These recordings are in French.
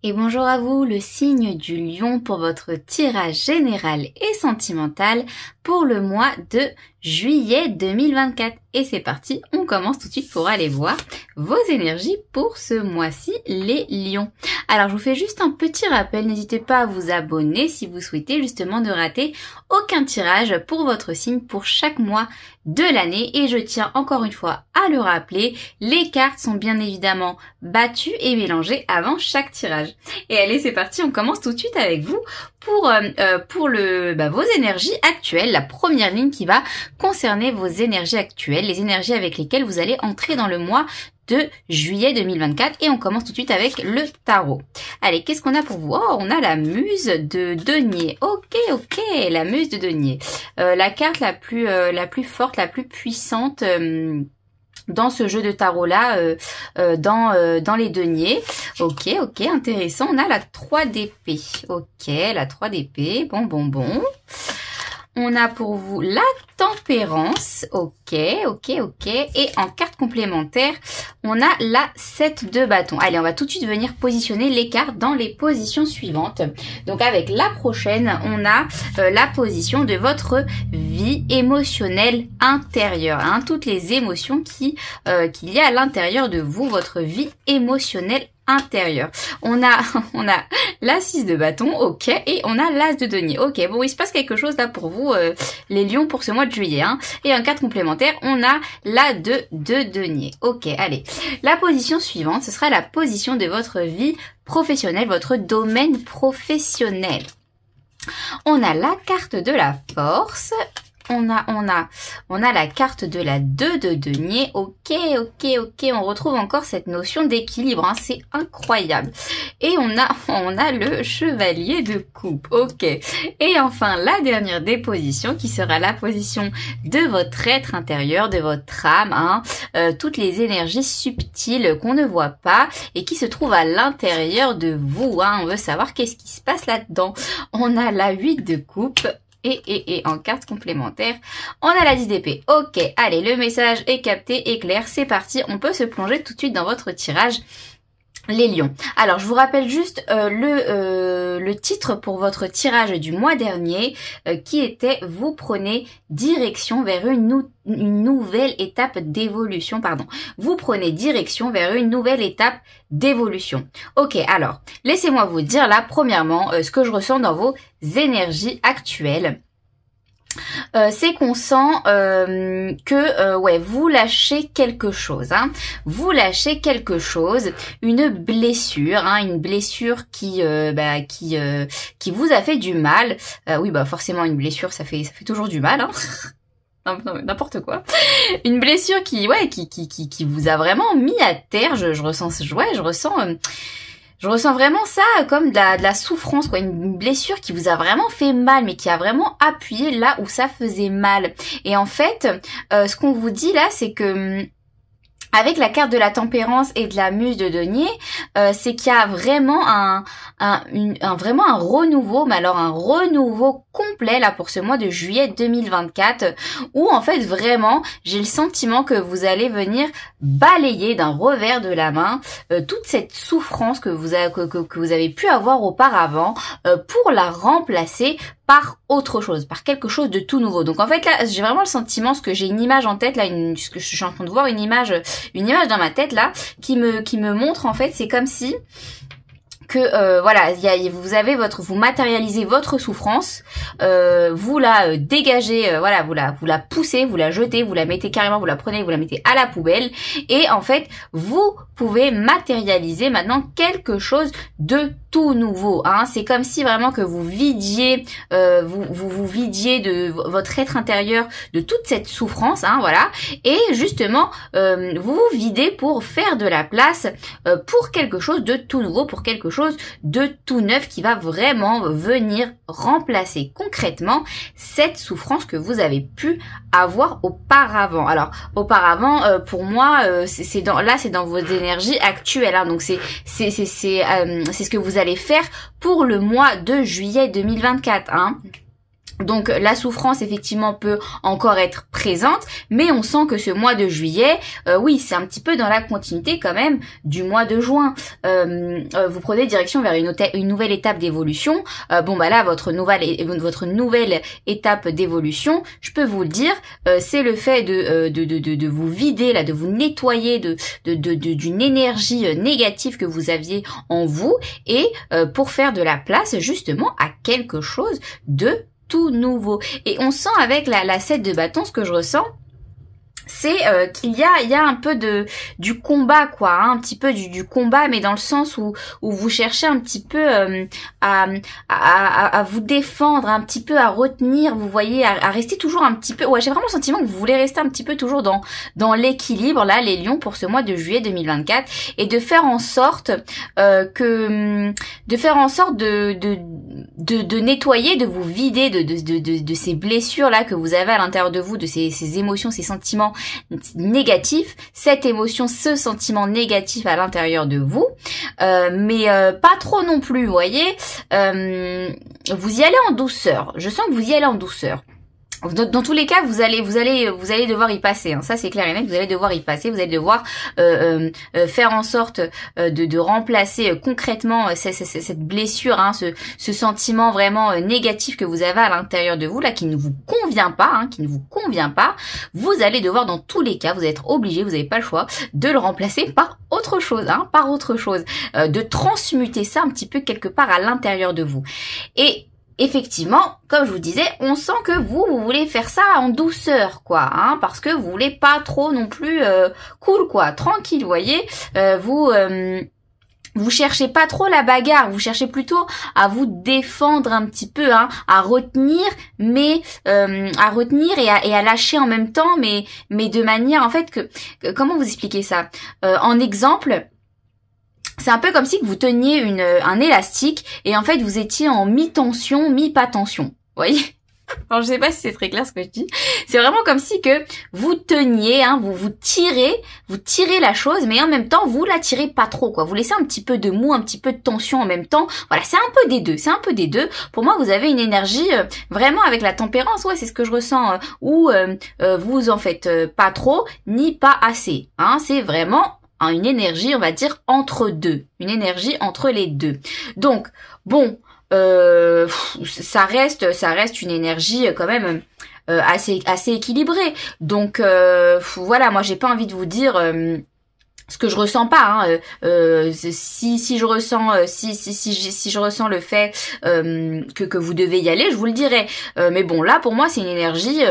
Et bonjour à vous, le signe du lion pour votre tirage général et sentimental pour le mois de juillet 2024. Et c'est parti, on commence tout de suite pour aller voir vos énergies pour ce mois-ci, les lions. Alors je vous fais juste un petit rappel, n'hésitez pas à vous abonner si vous souhaitez justement ne rater aucun tirage pour votre signe pour chaque mois de l'année. Et je tiens encore une fois à le rappeler, les cartes sont bien évidemment battues et mélangées avant chaque tirage. Et allez, c'est parti, on commence tout de suite avec vous pour vos énergies actuelles, la première ligne qui va concerner vos énergies actuelles, les énergies avec lesquelles vous allez entrer dans le mois de juillet 2024 et on commence tout de suite avec le tarot. Allez, qu'est-ce qu'on a pour vous? Oh, on a la muse de denier. Ok, la muse de denier. La carte la plus forte, la plus puissante dans ce jeu de tarot là, dans les deniers. Ok, intéressant. On a la 3 d'épée. Ok, la 3 d'épée. Bon. On a pour vous la tempérance. Ok. Et en carte complémentaire, on a la 7 de bâton. Allez, on va tout de suite venir positionner les cartes dans les positions suivantes. Donc avec la prochaine, on a la position de votre vie émotionnelle intérieure. Hein, toutes les émotions qu'il y a à l'intérieur de vous, votre vie émotionnelle intérieure. On a la 6 de bâton, ok, et on a l'as de denier. Ok, bon, il se passe quelque chose là pour vous, les lions, pour ce mois de juillet. Hein. Et en carte complémentaire, on a la 2 de denier. Ok, allez. La position suivante, ce sera la position de votre vie professionnelle, votre domaine professionnel. On a la carte de la force. On a la carte de la 2 de denier. Ok. On retrouve encore cette notion d'équilibre. Hein, c'est incroyable. Et on a le chevalier de coupe. Ok. Et enfin, la dernière des positions qui sera la position de votre être intérieur, de votre âme. Hein, toutes les énergies subtiles qu'on ne voit pas et qui se trouvent à l'intérieur de vous. Hein, on veut savoir qu'est-ce qui se passe là-dedans. On a la 8 de coupe. Et en carte complémentaire, on a la 10 d'épée. Ok, allez, le message est capté et clair, c'est parti, on peut se plonger tout de suite dans votre tirage, les lions. Alors, je vous rappelle juste le titre pour votre tirage du mois dernier, qui était « Vous prenez direction vers une nouvelle étape d'évolution ». Pardon. Vous prenez direction vers une nouvelle étape d'évolution. Ok, alors, laissez-moi vous dire là, premièrement, ce que je ressens dans vos énergies actuelles. C'est qu'on sent que vous lâchez quelque chose. Hein. Vous lâchez quelque chose, une blessure qui vous a fait du mal. Oui, bah forcément une blessure, ça fait toujours du mal. Hein. N'importe quoi. Une blessure qui vous a vraiment mis à terre. Je ressens vraiment ça comme de la souffrance, quoi, une blessure qui vous a vraiment fait mal, mais qui a vraiment appuyé là où ça faisait mal. Et en fait, ce qu'on vous dit là, c'est que avec la carte de la tempérance et de la muse de denier, c'est qu'il y a vraiment vraiment un renouveau, mais alors un renouveau complet là pour ce mois de juillet 2024, où en fait vraiment j'ai le sentiment que vous allez venir balayer d'un revers de la main toute cette souffrance que vous avez pu avoir auparavant pour la remplacer par autre chose, par quelque chose de tout nouveau. Donc en fait là, j'ai vraiment le sentiment, ce que j'ai une image en tête là, ce que je suis en train de voir, une image dans ma tête là, qui me montre en fait, c'est comme si que vous matérialisez votre souffrance, vous la dégagez, vous la poussez, vous la jetez, vous la mettez carrément, vous la prenez, vous la mettez à la poubelle, et en fait vous pouvez matérialiser maintenant quelque chose de tout nouveau. Hein. C'est comme si vraiment que vous vidiez, vous vidiez de votre être intérieur de toute cette souffrance, hein, voilà, et justement vous vous videz pour faire de la place pour quelque chose de tout nouveau, pour quelque chose de tout neuf qui va vraiment venir remplacer concrètement cette souffrance que vous avez pu avoir auparavant. Alors auparavant, pour moi, c'est dans vos énergies actuelles, hein, donc c'est ce que vous allez faire pour le mois de juillet 2024, hein. Donc la souffrance effectivement peut encore être présente, mais on sent que ce mois de juillet, oui, c'est un petit peu dans la continuité quand même du mois de juin. Vous prenez direction vers une nouvelle étape d'évolution. Bon bah là, votre nouvelle étape d'évolution, je peux vous le dire, c'est le fait de vous vider là, de vous nettoyer d'une énergie négative que vous aviez en vous et pour faire de la place justement à quelque chose de tout nouveau. Et on sent avec la 7 de bâton, ce que je ressens, c'est qu'il y a un peu du combat quoi, hein, un petit peu du combat, mais dans le sens où vous cherchez un petit peu à vous défendre, un petit peu à retenir, vous voyez, à rester toujours un petit peu. Ouais, j'ai vraiment le sentiment que vous voulez rester un petit peu toujours dans l'équilibre là, les lions, pour ce mois de juillet 2024, et de faire en sorte de nettoyer, de vous vider de ces blessures là que vous avez à l'intérieur de vous, de ces émotions, ces sentiments négatifs, cette émotion, ce sentiment négatif à l'intérieur de vous, mais pas trop non plus, vous voyez. Vous y allez en douceur. Je sens que vous y allez en douceur. Dans tous les cas, vous allez devoir y passer, hein. Ça c'est clair et net, vous allez devoir y passer, vous allez devoir faire en sorte de remplacer concrètement cette blessure, hein, ce sentiment vraiment négatif que vous avez à l'intérieur de vous là, qui ne vous convient pas, hein, qui ne vous convient pas. Vous allez devoir, dans tous les cas, vous allez être obligé, vous n'avez pas le choix de le remplacer par autre chose, hein, par autre chose, de transmuter ça un petit peu quelque part à l'intérieur de vous. Et effectivement, comme je vous disais, on sent que vous voulez faire ça en douceur, quoi, hein, parce que vous voulez pas trop non plus cool, quoi, tranquille, vous voyez. Vous cherchez pas trop la bagarre, vous cherchez plutôt à vous défendre un petit peu, hein, à retenir, mais et à lâcher en même temps, mais de manière en fait comment vous expliquer ça, en exemple. C'est un peu comme si vous teniez un élastique et en fait vous étiez en mi-tension, mi-pas tension. Vous voyez? Alors, je sais pas si c'est très clair ce que je dis. C'est vraiment comme si que vous teniez, hein, vous tirez la chose, mais en même temps vous la tirez pas trop, quoi. Vous laissez un petit peu de mou, un petit peu de tension en même temps. Voilà, c'est un peu des deux. C'est un peu des deux. Pour moi, vous avez une énergie vraiment avec la tempérance. Ouais, c'est ce que je ressens. Où vous en faites pas trop ni pas assez. Hein, c'est vraiment une énergie, on va dire, entre deux. Une énergie entre les deux. Donc, bon, ça reste une énergie quand même assez équilibrée. Donc, voilà, moi j'ai pas envie de vous dire ce que je ressens pas, hein. Si je ressens si je ressens le fait que vous devez y aller, je vous le dirai. Mais bon, là pour moi c'est une énergie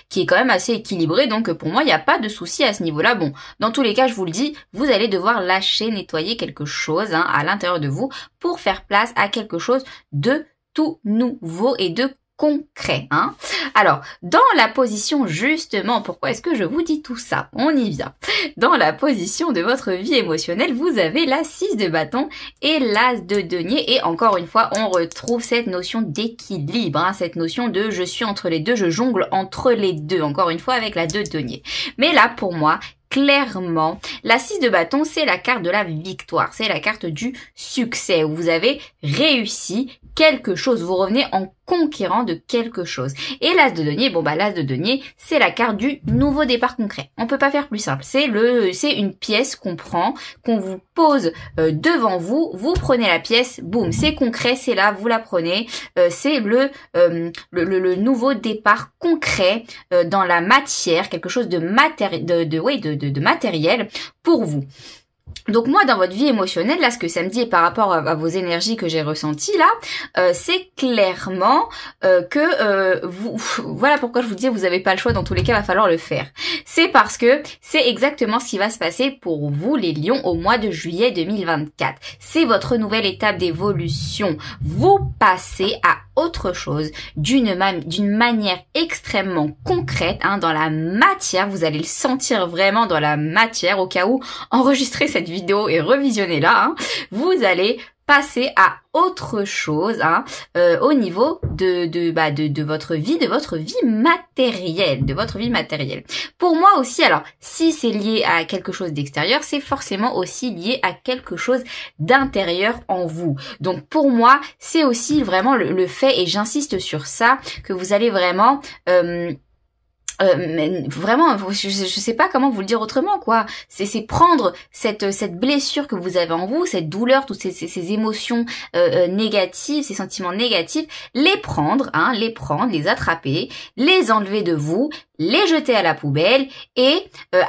qui est quand même assez équilibrée, donc pour moi il n'y a pas de souci à ce niveau-là. Bon, dans tous les cas, je vous le dis, vous allez devoir lâcher, nettoyer quelque chose, hein, à l'intérieur de vous pour faire place à quelque chose de tout nouveau et de concret, hein. Alors, dans la position, justement, pourquoi est-ce que je vous dis tout ça? On y vient. Dans la position de votre vie émotionnelle, vous avez la 6 de bâton et l'as de denier. Et encore une fois, on retrouve cette notion d'équilibre, hein, cette notion de je suis entre les deux, je jongle entre les deux, encore une fois avec la 2 de denier. Mais là, pour moi, clairement, la 6 de bâton, c'est la carte de la victoire, c'est la carte du succès, où vous avez réussi quelque chose, vous revenez en conquérant de quelque chose. Et l'as de denier, bon bah l'as de denier, c'est la carte du nouveau départ concret. On peut pas faire plus simple. C'est une pièce qu'on prend, qu'on vous pose devant vous, vous prenez la pièce, boum, c'est concret, c'est là, vous la prenez. C'est le nouveau départ concret dans la matière, quelque chose de matériel pour vous. Donc moi, dans votre vie émotionnelle, là, ce que ça me dit par rapport à vos énergies que j'ai ressenties là, c'est clairement que voilà pourquoi je vous dis, vous n'avez pas le choix, dans tous les cas, il va falloir le faire. C'est parce que c'est exactement ce qui va se passer pour vous, les lions, au mois de juillet 2024. C'est votre nouvelle étape d'évolution. Vous passez à autre chose d'une manière extrêmement concrète, hein, dans la matière. Vous allez le sentir vraiment dans la matière. Au cas où, enregistrez cette vidéo et revisionnez-la, hein. Vous allez passer à autre chose, hein, au niveau de votre vie matérielle, Pour moi aussi, alors, si c'est lié à quelque chose d'extérieur, c'est forcément aussi lié à quelque chose d'intérieur en vous. Donc, pour moi, c'est aussi vraiment le fait, et j'insiste sur ça, que vous allez vraiment... mais vraiment, je sais pas comment vous le dire autrement, quoi. C'est prendre cette blessure que vous avez en vous, cette douleur, toutes ces émotions négatives, ces sentiments négatifs, les prendre, les attraper, les enlever de vous, les jeter à la poubelle et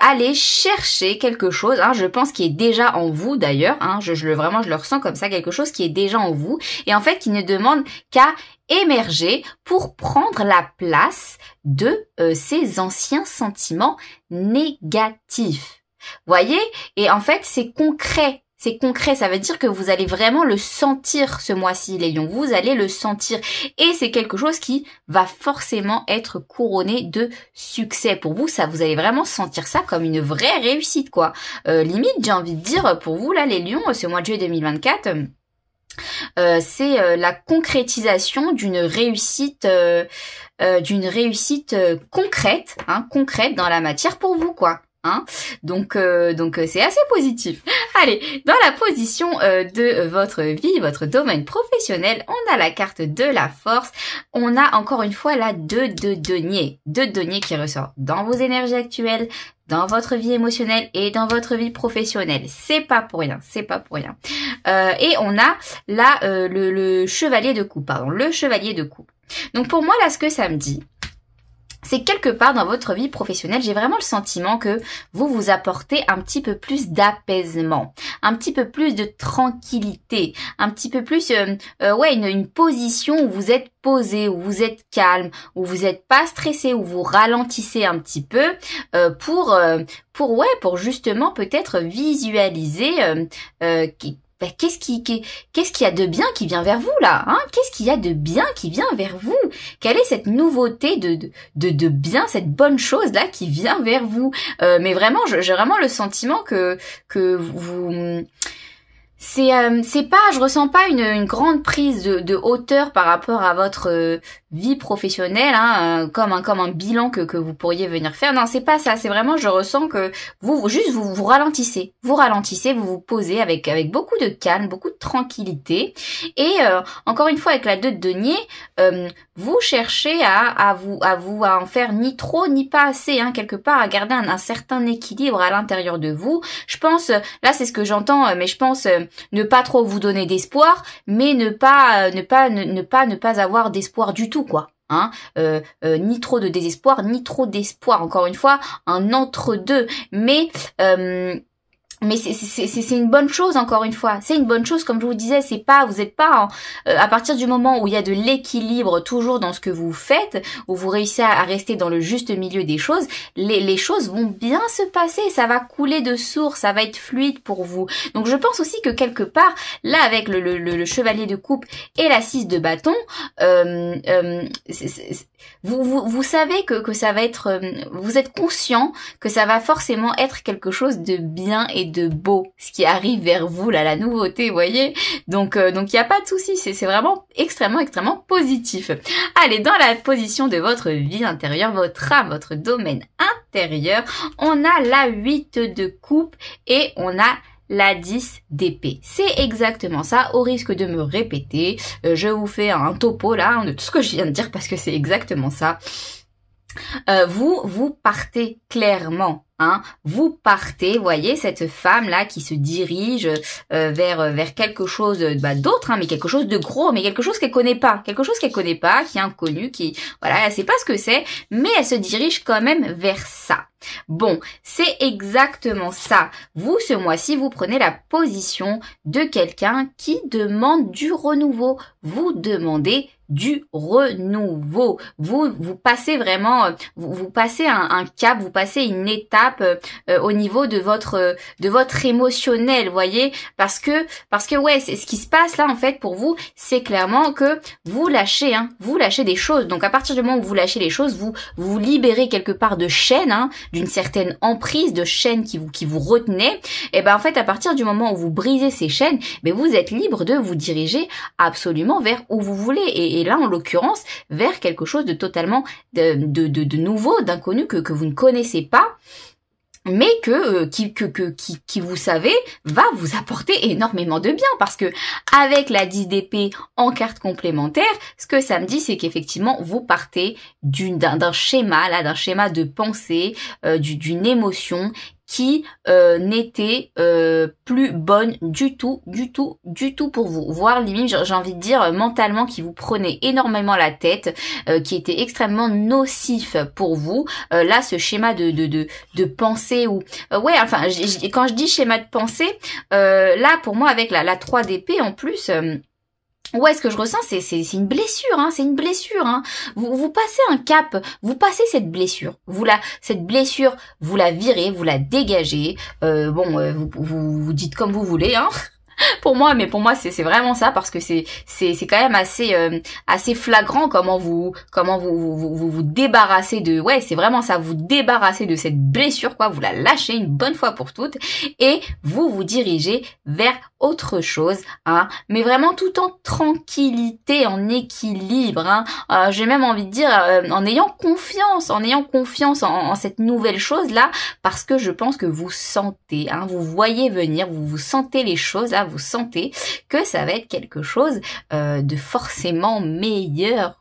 aller chercher quelque chose, je pense qui est déjà en vous d'ailleurs, je le ressens comme ça, quelque chose qui est déjà en vous et en fait qui ne demande qu'à émerger pour prendre la place de ces anciens sentiments négatifs. Voyez? Et en fait, c'est concret. C'est concret, ça veut dire que vous allez vraiment le sentir ce mois-ci, les lions. Vous allez le sentir. Et c'est quelque chose qui va forcément être couronné de succès. Pour vous, ça, vous allez vraiment sentir ça comme une vraie réussite, quoi. Limite, j'ai envie de dire, pour vous, là, les lions, ce mois de juillet 2024... c'est la concrétisation d'une réussite concrète, concrète dans la matière pour vous, quoi. Donc c'est assez positif. Allez, dans la position de votre vie, votre domaine professionnel, on a la carte de la force. On a encore une fois la 2 de denier. 2 de denier qui ressort dans vos énergies actuelles, dans votre vie émotionnelle et dans votre vie professionnelle. C'est pas pour rien, c'est pas pour rien. Et on a là le chevalier de coupe, le chevalier de coupe. Donc pour moi là, ce que ça me dit, c'est quelque part dans votre vie professionnelle, j'ai vraiment le sentiment que vous apportez un petit peu plus d'apaisement, un petit peu plus de tranquillité, un petit peu plus, une position où vous êtes posé, où vous êtes calme, où vous n'êtes pas stressé, où vous ralentissez un petit peu pour justement peut-être visualiser qu'est-ce qu'il y a de bien qui vient vers vous là, Qu'est-ce qu'il y a de bien qui vient vers vous? Quelle est cette nouveauté de bien, cette bonne chose là qui vient vers vous? Mais vraiment, j'ai vraiment le sentiment que vous c'est pas, je ressens pas une grande prise de hauteur par rapport à votre vie professionnelle, comme un bilan que vous pourriez venir faire. Non, c'est pas ça. C'est vraiment, je ressens que vous ralentissez, vous vous posez avec beaucoup de calme, beaucoup de tranquillité. Et encore une fois, avec la 2 de denier, vous cherchez à en faire ni trop ni pas assez, quelque part, à garder un certain équilibre à l'intérieur de vous. Je pense, là c'est ce que j'entends, mais je pense ne pas trop vous donner d'espoir, mais ne pas avoir d'espoir du tout, quoi. Ni trop de désespoir, ni trop d'espoir. Encore une fois, un entre-deux. Mais c'est une bonne chose, encore une fois. C'est une bonne chose, comme je vous disais, vous êtes pas à partir du moment où il y a de l'équilibre toujours dans ce que vous faites, où vous réussissez à rester dans le juste milieu des choses, les choses vont bien se passer, ça va couler de source, ça va être fluide pour vous. Donc je pense aussi que quelque part, là avec le chevalier de coupe et la 6 de bâton, vous savez que ça va être, vous êtes conscient que ça va forcément être quelque chose de bien et de beau, ce qui arrive vers vous là, la nouveauté, vous voyez. Donc il y a pas de souci, c'est vraiment extrêmement positif. Allez, dans la position de votre vie intérieure, votre âme, votre domaine intérieur, on a la 8 de coupe et on a la 10 d'épée. C'est exactement ça, au risque de me répéter, je vous fais un topo là de tout ce que je viens de dire parce que c'est exactement ça. Vous partez clairement, vous partez, voyez cette femme là qui se dirige vers quelque chose d'autre, mais quelque chose de gros, mais quelque chose qu'elle connaît pas, qui est inconnu, elle sait pas ce que c'est, mais elle se dirige quand même vers ça. Bon, c'est exactement ça. Vous, ce mois-ci, vous prenez la position de quelqu'un qui demande du renouveau. Vous demandez du renouveau. Vous passez vraiment, vous passez un cap, vous passez une étape au niveau de votre émotionnel, vous voyez, parce que ouais, c'est ce qui se passe là en fait pour vous, c'est clairement que vous lâchez des choses. Donc à partir du moment où vous lâchez les choses, vous libérez quelque part de chaînes, d'une certaine emprise, de chaînes qui vous retenaient. Et ben en fait à partir du moment où vous brisez ces chaînes, ben vous êtes libre de vous diriger absolument vers où vous voulez. Et là, en l'occurrence, vers quelque chose de totalement de nouveau, d'inconnu que vous ne connaissez pas, mais qui vous savez va vous apporter énormément de bien, parce que avec la 10 d'épée en carte complémentaire, ce que ça me dit, c'est qu'effectivement vous partez d'un schéma là, d'un schéma de pensée, d'une émotion qui n'était plus bonne du tout pour vous, voire limite j'ai envie de dire mentalement, qui vous prenait énormément la tête, qui était extrêmement nocif pour vous. Là, ce schéma de pensée ou ouais, enfin quand je dis schéma de pensée, là pour moi avec la 3 d'épée en plus, ouais, ce que je ressens, c'est une blessure, c'est une blessure, Vous passez un cap, vous passez cette blessure. Cette blessure, vous la virez, vous la dégagez. Vous dites comme vous voulez, pour moi, c'est vraiment ça, parce que c'est quand même assez flagrant comment vous débarrassez de, ouais, c'est vraiment ça, vous débarrassez de cette blessure, quoi, vous la lâchez une bonne fois pour toutes et vous dirigez vers autre chose, mais vraiment tout en tranquillité, en équilibre, j'ai même envie de dire en ayant confiance en cette nouvelle chose là, parce que je pense que vous sentez, vous voyez venir, vous sentez les choses là, vous sentez que ça va être quelque chose de forcément meilleur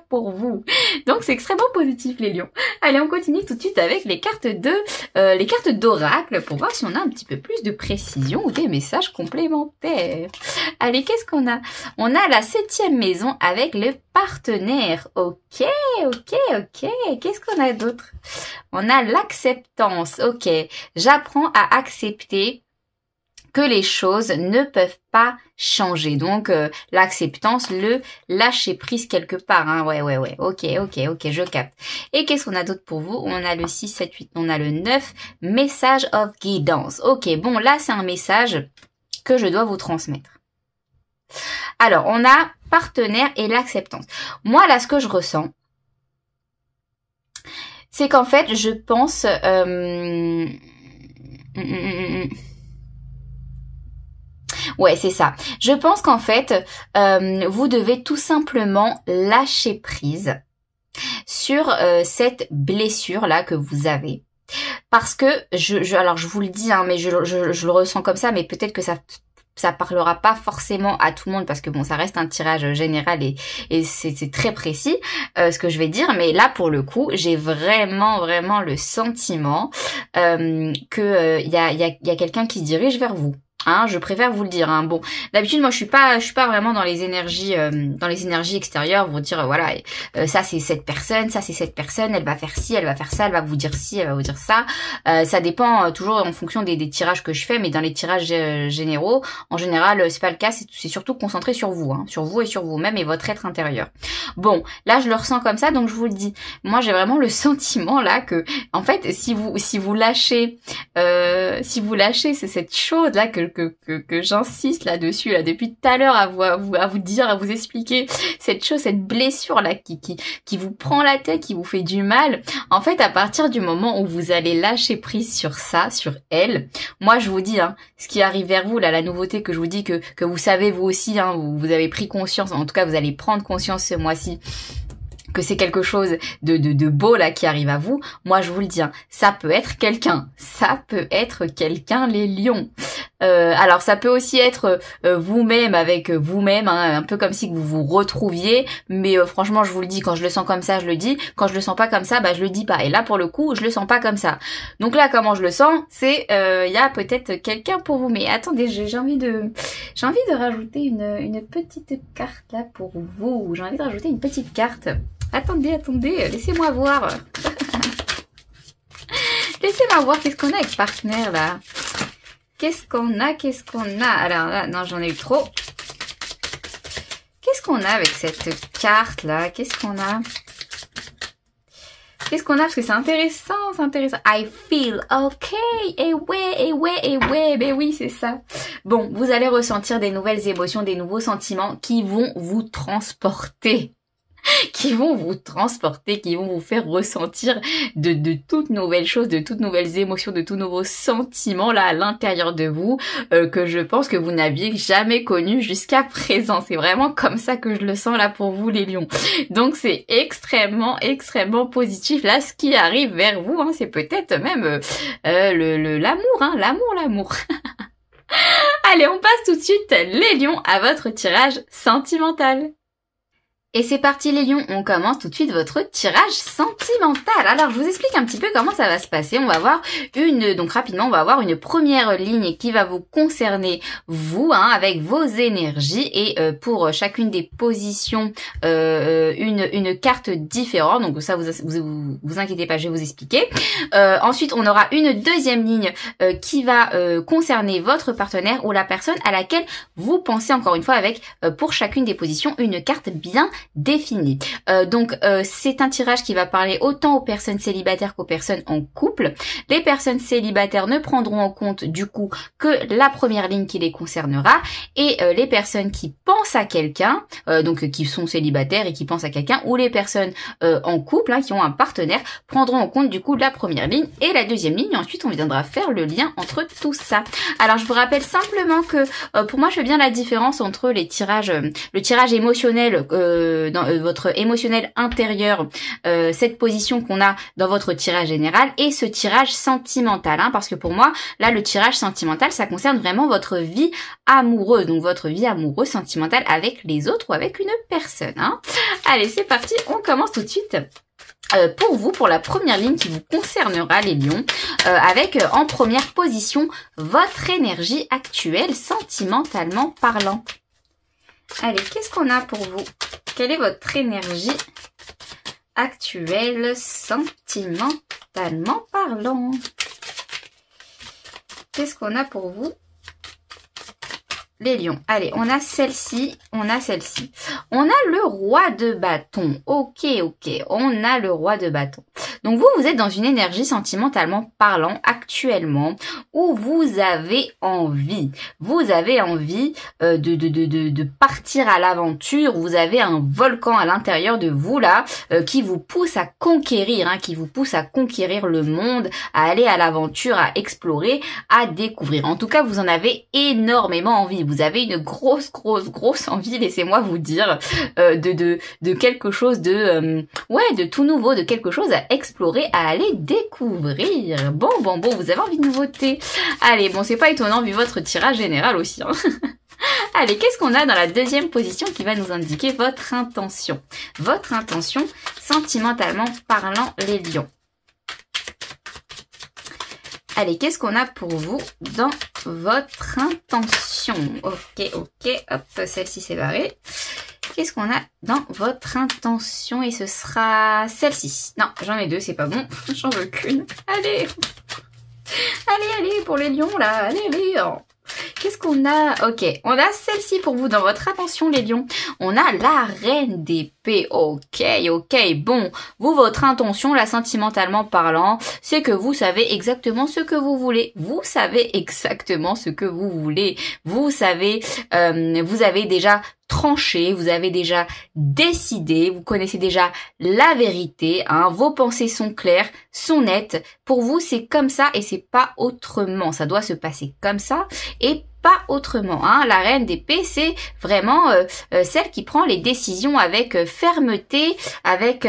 pour vous. Donc c'est extrêmement positif les lions. Allez, on continue tout de suite avec les cartes d'oracle pour voir si on a un petit peu plus de précision ou des messages complémentaires. Allez, qu'est-ce qu'on a? On a la 7e maison avec le partenaire. Ok. Qu'est-ce qu'on a d'autre? On a l'acceptance. Ok. J'apprends à accepter que les choses ne peuvent pas changer. Donc, l'acceptance, le lâcher prise quelque part. Ouais. Ok, je capte. Et qu'est-ce qu'on a d'autre pour vous? On a le 6, 7, 8, on a le 9. Message of guidance. Ok, bon, là, c'est un message que je dois vous transmettre. Alors, on a partenaire et l'acceptance. Moi, là, ce que je ressens, c'est qu'en fait, je pense... Ouais, c'est ça. Je pense qu'en fait, vous devez tout simplement lâcher prise sur cette blessure-là que vous avez. Parce que, alors je vous le dis, mais je le ressens comme ça, mais peut-être que ça parlera pas forcément à tout le monde, parce que bon, ça reste un tirage général et c'est très précis ce que je vais dire, mais là pour le coup j'ai vraiment le sentiment que il y a quelqu'un qui se dirige vers vous. Je préfère vous le dire. Bon, d'habitude moi je suis pas vraiment dans les énergies extérieures, vous dire voilà, ça c'est cette personne, elle va faire ci, elle va faire ça, elle va vous dire ci, elle va vous dire ça. Ça dépend toujours en fonction des tirages que je fais, mais dans les tirages généraux, en général c'est pas le cas, c'est surtout concentré sur vous, sur vous et sur vous-même et votre être intérieur. Bon, là je le ressens comme ça, donc je vous le dis. Moi j'ai vraiment le sentiment là que en fait si vous lâchez c'est cette chose là que j'insiste là-dessus là depuis tout à l'heure à vous dire, à vous expliquer cette chose, cette blessure là qui vous prend la tête, qui vous fait du mal. En fait, à partir du moment où vous allez lâcher prise sur ça, sur elle, moi je vous dis ce qui arrive vers vous là, la nouveauté que je vous dis que vous savez vous aussi, vous avez pris conscience, en tout cas vous allez prendre conscience ce mois-ci que c'est quelque chose de beau là qui arrive à vous. Moi je vous le dis, ça peut être quelqu'un, les lions. Alors ça peut aussi être vous-même avec vous-même, un peu comme si que vous vous retrouviez, mais franchement je vous le dis, quand je le sens comme ça je le dis, quand je le sens pas comme ça je le dis pas, et là pour le coup je le sens pas comme ça. Donc là comment je le sens, c'est il y a peut-être quelqu'un pour vous, mais attendez, j'ai envie de rajouter une petite carte là pour vous, j'ai envie de rajouter une petite carte. Attendez, laissez-moi voir. Laissez-moi voir qu'est-ce qu'on a avec partenaire là. Qu'est-ce qu'on a? Alors là, non, j'en ai eu trop. qu'est-ce qu'on a avec cette carte-là? Qu'est-ce qu'on a? Qu'est-ce qu'on a? Parce que c'est intéressant, c'est intéressant. I feel okay. Et ouais. Ben oui, c'est ça. Bon, vous allez ressentir des nouvelles émotions, des nouveaux sentiments qui vont vous transporter. Qui vont vous transporter, qui vont vous faire ressentir de toutes nouvelles choses, de toutes nouvelles émotions, de tous nouveaux sentiments là à l'intérieur de vous que je pense que vous n'aviez jamais connu jusqu'à présent. C'est vraiment comme ça que je le sens là pour vous les lions. Donc c'est extrêmement positif là ce qui arrive vers vous. Hein. C'est peut-être même l'amour, hein, l'amour. Allez, on passe tout de suite les lions à votre tirage sentimental. Et c'est parti les lions, on commence tout de suite votre tirage sentimental. Alors je vous explique un petit peu comment ça va se passer. On va voir rapidement, on va avoir une première ligne qui va vous concerner vous, hein, avec vos énergies et pour chacune des positions une carte différente. Donc ça vous inquiétez pas, je vais vous expliquer. Ensuite on aura une deuxième ligne qui va concerner votre partenaire ou la personne à laquelle vous pensez encore une fois avec pour chacune des positions une carte bien définie. Donc c'est un tirage qui va parler autant aux personnes célibataires qu'aux personnes en couple. Les personnes célibataires ne prendront en compte du coup que la première ligne qui les concernera et les personnes qui pensent à quelqu'un, donc qui sont célibataires et qui pensent à quelqu'un, ou les personnes en couple, hein, qui ont un partenaire, prendront en compte du coup la première ligne et la deuxième ligne. Ensuite on viendra faire le lien entre tout ça. Alors je vous rappelle simplement que pour moi je fais bien la différence entre les tirages, le tirage émotionnel dans votre émotionnel intérieur, cette position qu'on a dans votre tirage général et ce tirage sentimental, hein, parce que pour moi là le tirage sentimental ça concerne vraiment votre vie amoureuse, donc votre vie amoureuse sentimentale avec les autres ou avec une personne, hein. Allez c'est parti, on commence tout de suite pour vous, pour la première ligne qui vous concernera les lions, avec en première position votre énergie actuelle sentimentalement parlant. Allez, qu'est-ce qu'on a pour vous? Quelle est votre énergie actuelle sentimentalement parlant? Qu'est-ce qu'on a pour vous les lions? Allez, on a celle-ci, on a celle-ci. On a le roi de bâton. Ok, on a le roi de bâton. Donc vous êtes dans une énergie sentimentalement parlant actuellement où vous avez envie. Vous avez envie de partir à l'aventure. Vous avez un volcan à l'intérieur de vous là qui vous pousse à conquérir, hein, qui vous pousse à conquérir le monde, à aller à l'aventure, à explorer, à découvrir. En tout cas, vous en avez énormément envie. Vous avez une grosse envie, laissez-moi vous dire, de quelque chose de tout nouveau, de quelque chose à explorer, à aller découvrir. Bon, vous avez envie de nouveautés. Allez, bon, c'est pas étonnant vu votre tirage général aussi, hein. Allez, qu'est-ce qu'on a dans la deuxième position qui va nous indiquer votre intention? Votre intention sentimentalement parlant les lions. Allez, qu'est-ce qu'on a pour vous dans votre intention? Ok, hop, celle-ci c'est barré. Qu'est-ce qu'on a dans votre intention? Et ce sera celle-ci. Non, j'en ai deux, c'est pas bon. J'en veux qu'une. Allez, pour les lions là, allez. Oh. Qu'est-ce qu'on a? Ok, on a celle-ci pour vous dans votre attention les lions. On a la reine d'épée. Ok. Bon, vous, votre intention, là, sentimentalement parlant, c'est que vous savez exactement ce que vous voulez. Vous savez exactement ce que vous voulez. Vous savez, vous avez déjà tranché, vous avez déjà décidé, vous connaissez déjà la vérité, hein, vos pensées sont claires, sont nettes. Pour vous, c'est comme ça et c'est pas autrement. Ça doit se passer comme ça et pas autrement, hein. La reine d'épée, c'est vraiment celle qui prend les décisions avec fermeté, avec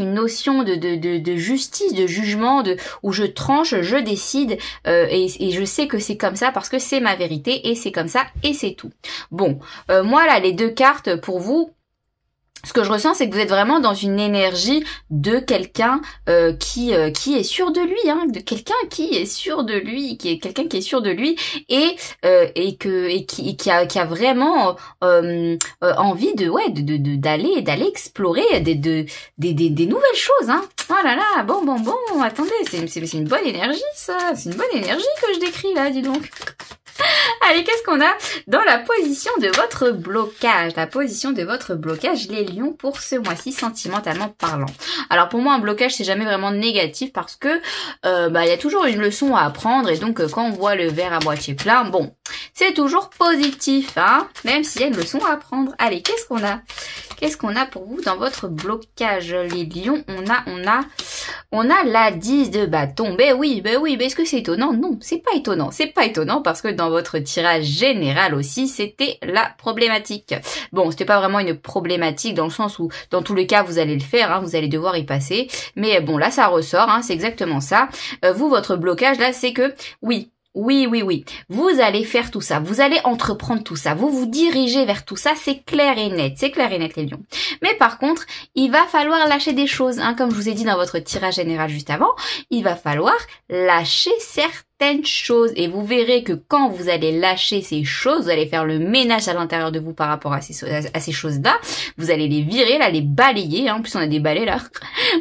une notion de justice, de jugement, où je tranche, je décide et je sais que c'est comme ça parce que c'est ma vérité et c'est comme ça et c'est tout. Bon, moi là, les deux cartes pour vous. Ce que je ressens, c'est que vous êtes vraiment dans une énergie de quelqu'un qui est sûr de lui, hein, de quelqu'un qui est sûr de lui, qui est sûr de lui et qui a vraiment envie d'aller explorer des nouvelles choses, hein. Oh là là, bon, attendez, c'est une bonne énergie ça, c'est une bonne énergie que je décris là, dis donc. Allez, qu'est-ce qu'on a dans la position de votre blocage? La position de votre blocage, les lions, pour ce mois-ci, sentimentalement parlant. Alors pour moi, un blocage, c'est jamais vraiment négatif parce que il y a toujours une leçon à apprendre et donc quand on voit le verre à moitié plein, bon, c'est toujours positif, hein, même s'il y a une leçon à apprendre. Allez, qu'est-ce qu'on a? Qu'est-ce qu'on a pour vous dans votre blocage, les lions? On a la 10 de bâton. Ben oui, mais est-ce que c'est étonnant? Non, c'est pas étonnant. C'est pas étonnant parce que dans votre tirage général aussi, c'était la problématique. Bon, c'était pas vraiment une problématique dans le sens où, dans tous les cas, vous allez le faire, hein, vous allez devoir y passer. Mais bon, là, ça ressort, hein, c'est exactement ça. Vous, votre blocage, là, c'est que, oui, vous allez faire tout ça, vous allez entreprendre tout ça, vous vous dirigez vers tout ça, c'est clair et net, les lions. Mais par contre, il va falloir lâcher des choses, hein, comme je vous ai dit dans votre tirage général juste avant, il va falloir lâcher certaines choses et vous verrez que quand vous allez lâcher ces choses, vous allez faire le ménage à l'intérieur de vous par rapport à ces choses-là, vous allez les virer, là, les balayer, hein, en plus on a des balais là,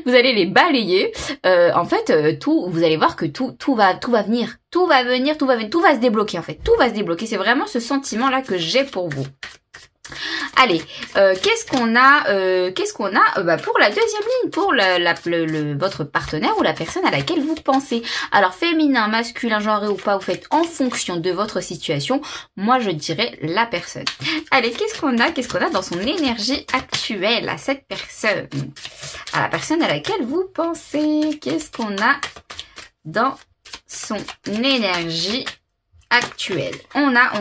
vous allez les balayer, en fait, tout, vous allez voir que tout va venir. Tout va se débloquer en fait. Tout va se débloquer. C'est vraiment ce sentiment-là que j'ai pour vous. Allez, qu'est-ce qu'on a pour la deuxième ligne, pour votre partenaire ou la personne à laquelle vous pensez. Alors, féminin, masculin, genré ou pas, vous faites en fonction de votre situation. Moi, je dirais la personne. Allez, qu'est-ce qu'on a dans son énergie actuelle à cette personne? À la personne à laquelle vous pensez. Qu'est-ce qu'on a dans son énergie actuelle? On a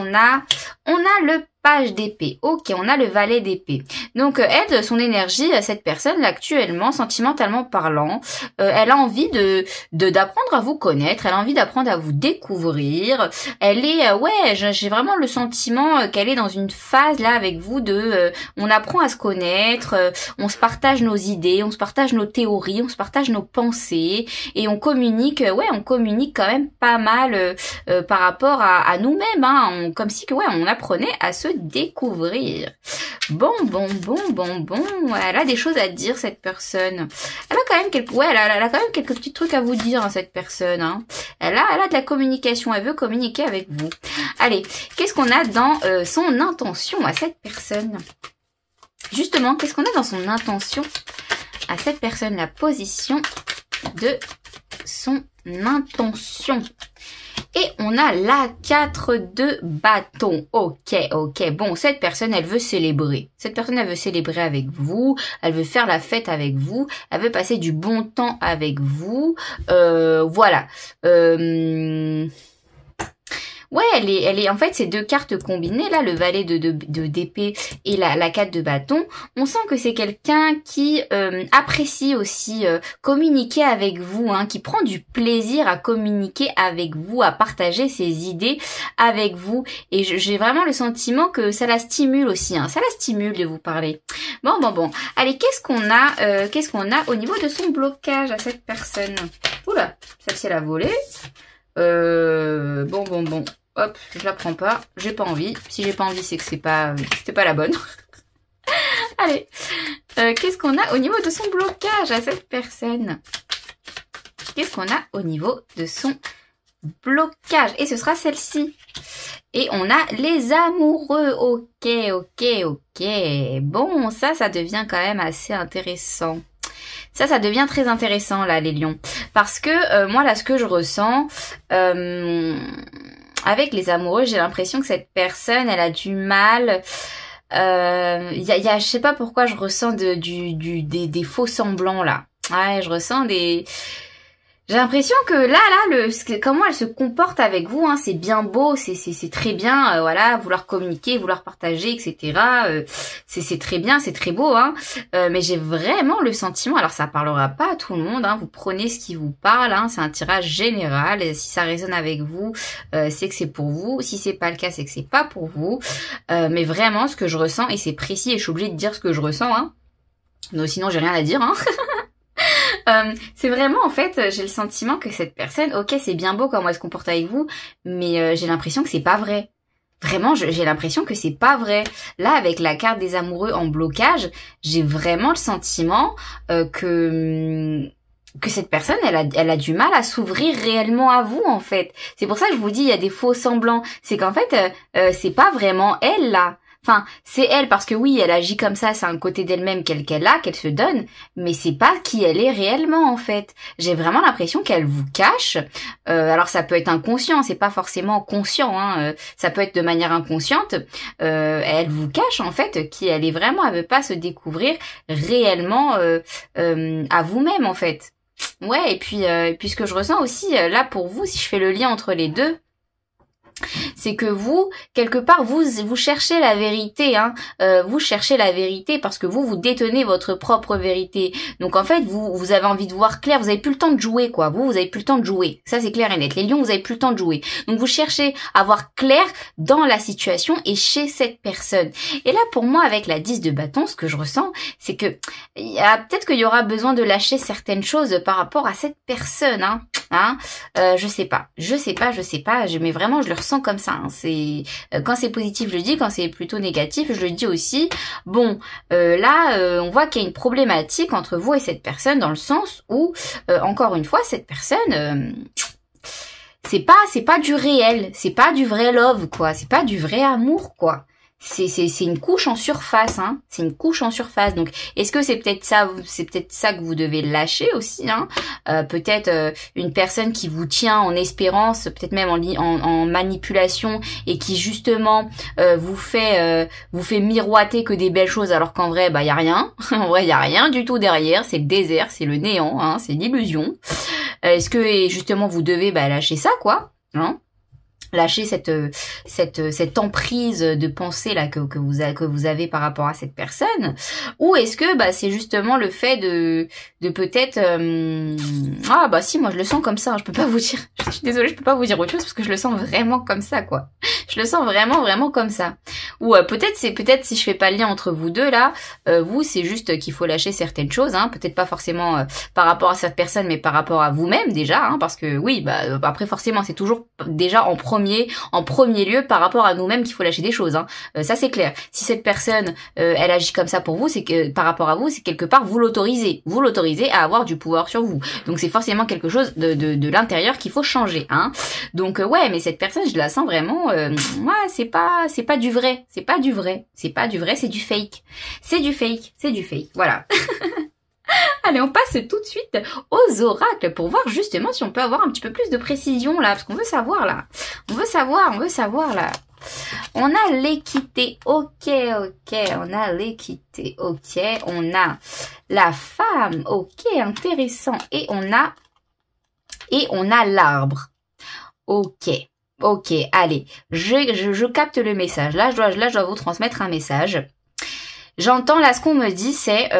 le page d'épée. Ok, on a le valet d'épée. Donc, elle, son énergie, cette personne, là, actuellement, sentimentalement parlant, elle a envie d'apprendre à vous connaître, elle a envie d'apprendre à vous découvrir. Elle est, j'ai vraiment le sentiment qu'elle est dans une phase, là, avec vous on apprend à se connaître, on se partage nos idées, on se partage nos théories, on se partage nos pensées, et on communique quand même pas mal par rapport à nous-mêmes, hein, comme si, on apprenait à se découvrir. Bon. Elle a des choses à dire, cette personne. Elle a quand même quelques petits trucs à vous dire, hein, cette personne, hein. Elle a de la communication. Elle veut communiquer avec vous. Allez, qu'est-ce qu'on a dans son intention à cette personne? Justement, qu'est-ce qu'on a dans son intention à cette personne? La position de son intention. Et on a la 4 de bâton. Ok. Bon, cette personne, elle veut célébrer. Cette personne, elle veut célébrer avec vous. Elle veut faire la fête avec vous. Elle veut passer du bon temps avec vous. Voilà. Ouais, elle est en fait ces deux cartes combinées là, le valet d'épée et la 4 de bâton. On sent que c'est quelqu'un qui apprécie aussi communiquer avec vous, hein, qui prend du plaisir à communiquer avec vous, à partager ses idées avec vous. Et j'ai vraiment le sentiment que ça la stimule aussi, hein, ça la stimule de vous parler. Bon. Allez, qu'est-ce qu'on a au niveau de son blocage à cette personne? Oula, celle-ci elle a volé. Bon. Hop, je la prends pas. J'ai pas envie. Si j'ai pas envie, c'est que c'était pas la bonne. Allez. Qu'est-ce qu'on a au niveau de son blocage à cette personne? Qu'est-ce qu'on a au niveau de son blocage? Et ce sera celle-ci. Et on a les amoureux. Ok. Bon, ça devient quand même assez intéressant. Ça devient très intéressant là, les lions. Parce que moi là, ce que je ressens avec les amoureux, j'ai l'impression que cette personne, elle a du mal. Je sais pas pourquoi je ressens des faux semblants là. Ouais, je ressens des... J'ai l'impression que là, comment elle se comporte avec vous, hein, c'est bien beau, c'est très bien, voilà, vouloir communiquer, vouloir partager, etc. C'est très bien, c'est très beau, hein. Mais j'ai vraiment le sentiment, alors ça parlera pas à tout le monde, hein, vous prenez ce qui vous parle, hein, c'est un tirage général. Et si ça résonne avec vous, c'est que c'est pour vous. Si c'est pas le cas, c'est que c'est pas pour vous. Mais vraiment, ce que je ressens, et c'est précis, et je suis obligée de dire ce que je ressens, hein. Non, sinon j'ai rien à dire, hein. C'est vraiment, en fait, j'ai le sentiment que cette personne, ok, c'est bien beau comment elle se comporte avec vous, mais j'ai l'impression que c'est pas vrai. Vraiment, j'ai l'impression que c'est pas vrai. Là, avec la carte des amoureux en blocage, j'ai vraiment le sentiment que que cette personne, elle a du mal à s'ouvrir réellement à vous, en fait. C'est pour ça que je vous dis, il y a des faux semblants. C'est qu'en fait, c'est pas vraiment elle, là. Enfin, c'est elle parce que oui, elle agit comme ça, c'est un côté d'elle-même qu'elle a, qu'elle se donne, mais c'est pas qui elle est réellement, en fait. J'ai vraiment l'impression qu'elle vous cache. Alors ça peut être inconscient, c'est pas forcément conscient, hein. Ça peut être de manière inconsciente. Elle vous cache, en fait, qui elle est vraiment. Elle veut pas se découvrir réellement à vous-même, en fait. Ouais, et puis ce que je ressens aussi, là, pour vous, si je fais le lien entre les deux, c'est que vous, quelque part, vous cherchez la vérité, hein. Vous cherchez la vérité parce que vous détenez votre propre vérité. Donc en fait, vous avez envie de voir clair, vous avez plus le temps de jouer, quoi. Vous avez plus le temps de jouer. Ça, c'est clair et net. Les lions, vous avez plus le temps de jouer. Donc vous cherchez à voir clair dans la situation et chez cette personne. Et là, pour moi, avec la 10 de bâton, ce que je ressens, c'est que peut-être qu'il y aura besoin de lâcher certaines choses par rapport à cette personne, hein. Je sais pas, mais vraiment je le ressens comme ça, hein. C'est quand c'est positif je le dis, quand c'est plutôt négatif je le dis aussi. Bon, là on voit qu'il y a une problématique entre vous et cette personne dans le sens où encore une fois cette personne c'est pas du réel, c'est pas du vrai love, quoi, c'est pas du vrai amour, quoi. C'est une couche en surface, hein. C'est une couche en surface. Donc, est-ce que c'est peut-être ça que vous devez lâcher aussi, hein. Peut-être une personne qui vous tient en espérance, peut-être même en manipulation et qui justement vous fait miroiter que des belles choses alors qu'en vrai, bah y a rien. En vrai, y a rien du tout derrière. C'est le désert, c'est le néant, hein. C'est l'illusion. Est-ce que justement vous devez lâcher ça, quoi, hein? Lâcher cette emprise de pensée là que vous avez par rapport à cette personne, ou est-ce que c'est justement le fait de peut-être si, moi je le sens comme ça, hein, je peux pas vous dire, je suis désolée, je peux pas vous dire autre chose parce que je le sens vraiment comme ça, quoi. Je le sens vraiment comme ça. Ou peut-être si je fais pas le lien entre vous deux là, vous c'est juste qu'il faut lâcher certaines choses, hein, peut-être pas forcément par rapport à cette personne mais par rapport à vous-même déjà, hein, parce que oui, après forcément c'est toujours déjà en premier lieu par rapport à nous-mêmes qu'il faut lâcher des choses, hein. Ça c'est clair. Si cette personne elle agit comme ça pour vous, c'est que par rapport à vous, c'est quelque part vous l'autorisez à avoir du pouvoir sur vous. Donc c'est forcément quelque chose de l'intérieur qu'il faut changer, hein. Donc ouais, mais cette personne je la sens vraiment c'est pas du vrai, c'est du fake. C'est du fake. Voilà. Allez, on passe tout de suite aux oracles pour voir justement si on peut avoir un petit peu plus de précision là, parce qu'on veut savoir là. On veut savoir là. On a l'équité, ok, on a l'équité, ok, on a la femme, ok, intéressant, et on a l'arbre, ok. Ok, allez, je capte le message. Là, je dois vous transmettre un message. J'entends là ce qu'on me dit, c'est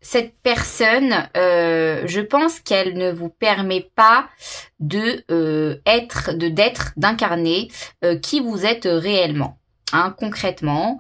cette personne, je pense qu'elle ne vous permet pas d'incarner qui vous êtes réellement. Hein, concrètement,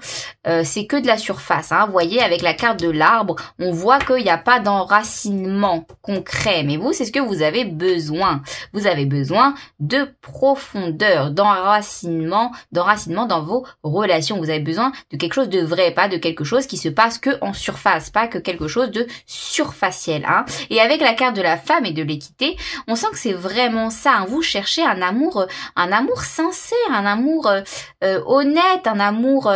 c'est que de la surface, hein. Vous voyez, avec la carte de l'arbre, on voit qu'il n'y a pas d'enracinement concret. Mais vous, c'est ce que vous avez besoin. Vous avez besoin de profondeur, d'enracinement dans vos relations. Vous avez besoin de quelque chose de vrai, pas de quelque chose qui se passe que en surface, pas que quelque chose de surfaciel, hein. Et avec la carte de la femme et de l'équité, on sent que c'est vraiment ça, hein. Vous cherchez un amour sincère, un amour honnête, un amour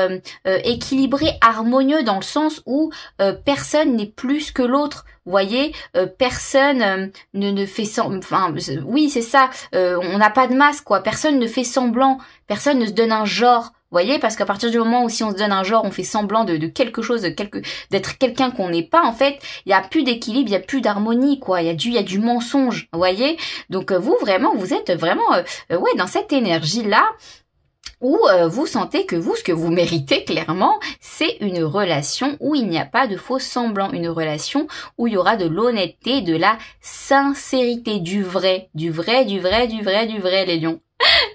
équilibré, harmonieux, dans le sens où personne n'est plus que l'autre. Vous voyez, personne ne fait oui, c'est ça, on n'a pas de masque, quoi. Personne ne fait semblant, personne ne se donne un genre. Vous voyez, parce qu'à partir du moment où si on se donne un genre, on fait semblant de quelque chose, d'être quelqu'un qu'on n'est pas, en fait, il y a plus d'équilibre, il y a plus d'harmonie, quoi. Il y a du mensonge. Vous voyez, donc vous vraiment, vous êtes vraiment dans cette énergie-là, où vous sentez que ce que vous méritez clairement, c'est une relation où il n'y a pas de faux semblants, une relation où il y aura de l'honnêteté, de la sincérité, du vrai, les lions.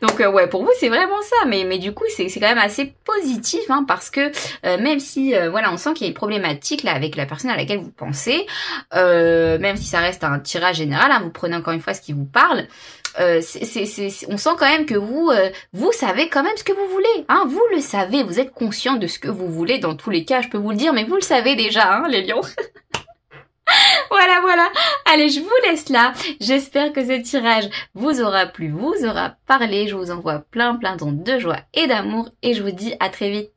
Donc ouais, pour vous c'est vraiment ça, mais du coup c'est quand même assez positif, hein, parce que même si on sent qu'il y a une problématique là avec la personne à laquelle vous pensez, même si ça reste un tirage général, hein, vous prenez encore une fois ce qui vous parle. On sent quand même que vous savez quand même ce que vous voulez, hein, vous le savez, vous êtes conscient de ce que vous voulez dans tous les cas, je peux vous le dire, mais vous le savez déjà, hein, les lions. Voilà. Allez, je vous laisse là. J'espère que ce tirage vous aura plu, vous aura parlé. Je vous envoie plein d'ondes de joie et d'amour et je vous dis à très vite.